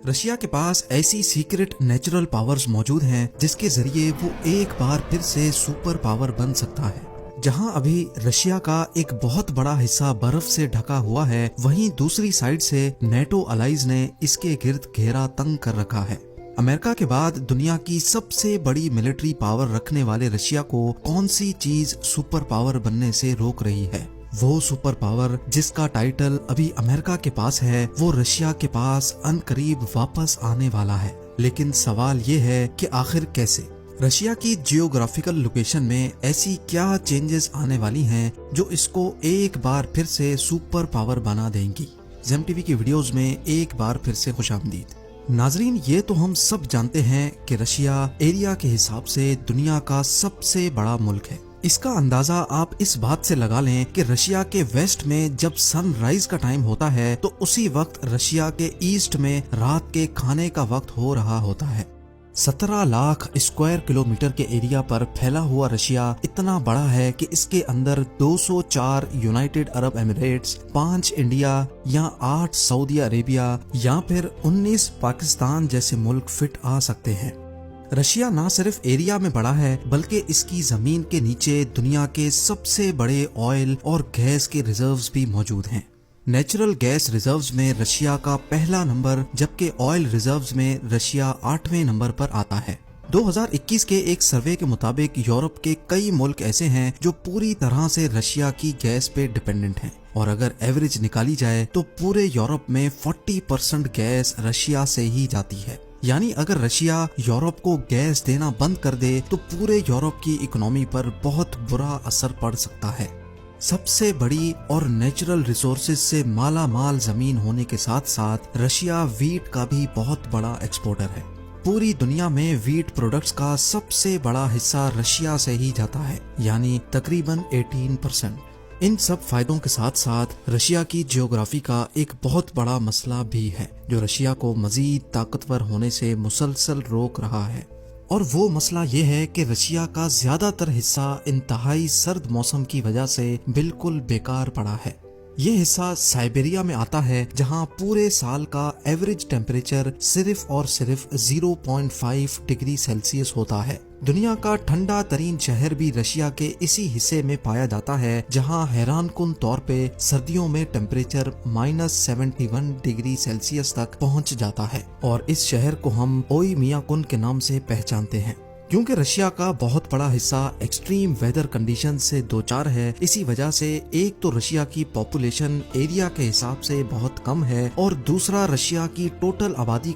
Russia के पास ऐसी secret natural powers मौजूद हैं जिसके जरिए वो एक बार फिर से सुपर पावर बन सकता है। जहां अभी रशिया का एक बहुत बड़ा हिस्सा बर्फ से ढका हुआ है, वहीं दूसरी साइड से नेटो अलाइज ने इसके गिर्द घेरा तंग कर रखा है। अमेरिका के बाद दुनिया की सबसे बड़ी मिलिट्री पावर रखने वाले रशिया को कौन सी चीज सुपर पावर बनने से रोक रही है? वो सुपर पावर जिसका टाइटल अभी अमेरिका के पास है, वो रशिया के पास अनकरीब वापस आने वाला है। लेकिन सवाल ये है कि आखिर कैसे? रशिया की जियोग्राफिकल लोकेशन में ऐसी क्या चेंजेस आने वाली हैं जो इसको एक बार फिर से सुपर पावर बना देंगी? जेम टीवी की वीडियोस में एक बार फिर से खुशामदीद। नाजरीन, ये तो हम सब जानते हैं कि रशिया एरिया के हिसाब से दुनिया का सबसे बड़ा मुल्क है। इसका अंदाजा आप इस बात से लगा लें कि रशिया के वेस्ट में जब सनराइज का टाइम होता है तो उसी वक्त रशिया के ईस्ट में रात के खाने का वक्त हो रहा होता है। 17 लाख स्क्वायर किलोमीटर के एरिया पर फैला हुआ रशिया इतना बड़ा है कि इसके अंदर 204 यूनाइटेड अरब एमिरेट्स, 5 इंडिया या 8 सऊदी अरेबिया या फिर 19 पाकिस्तान जैसे मुल्क फिट आ सकते हैं। रशिया ना सिर्फ एरिया में बड़ा है बल्कि इसकी जमीन के नीचे दुनिया के सबसे बड़े ऑयल और गैस के रिजर्व्स भी मौजूद हैं। नेचुरल गैस रिजर्व्स में रशिया का पहला नंबर, जबकि ऑयल रिजर्व्स में रशिया 8वें नंबर पर आता है। 2021 के एक सर्वे के मुताबिक यूरोप के कई मुल्क ऐसे हैं जो पूरी तरह से रशिया की गैस पे डिपेंडेंट हैं, और अगर एवरेज निकाली जाए तो पूरे यूरोप में 40% गैस रशिया से ही जाती है। यानी अगर रशिया यूरोप को गैस देना बंद कर दे तो पूरे यूरोप की इकोनॉमी पर बहुत बुरा असर पड़ सकता है। सबसे बड़ी और नेचुरल रिसोर्सेज से माला माल जमीन होने के साथ साथ रशिया वीट का भी बहुत बड़ा एक्सपोर्टर है। पूरी दुनिया में वीट प्रोडक्ट्स का सबसे बड़ा हिस्सा रशिया से ही जाता है, यानी तकरीबन 18%। इन सब फायदों के साथ साथ रशिया की जियोग्राफी का एक बहुत बड़ा मसला भी है जो रशिया को मजीद ताकतवर होने से मुसलसल रोक रहा है, और वो मसला ये है कि रशिया का ज्यादातर हिस्सा इंतहाई सर्द मौसम की वजह से बिल्कुल बेकार पड़ा है। ये हिस्सा साइबेरिया में आता है जहां पूरे साल का एवरेज टेम्परेचर सिर्फ और सिर्फ 0.5 डिग्री सेल्सियस होता है। दुनिया का ठंडा तरीन शहर भी रशिया के इसी हिस्से में पाया जाता है जहां हैरानकुन तौर पे सर्दियों में टेम्परेचर -71 डिग्री सेल्सियस तक पहुंच जाता है, और इस शहर को हम ओइमियाकुन के नाम से पहचानते हैं। क्योंकि रशिया का बहुत बड़ा हिस्सा एक्सट्रीम वेदर कंडीशन से दोचार है, इसी वजह से एक तो रशिया की पॉपुलेशन एरिया के हिसाब से बहुत कम है, और दूसरा रशिया की टोटल आबादी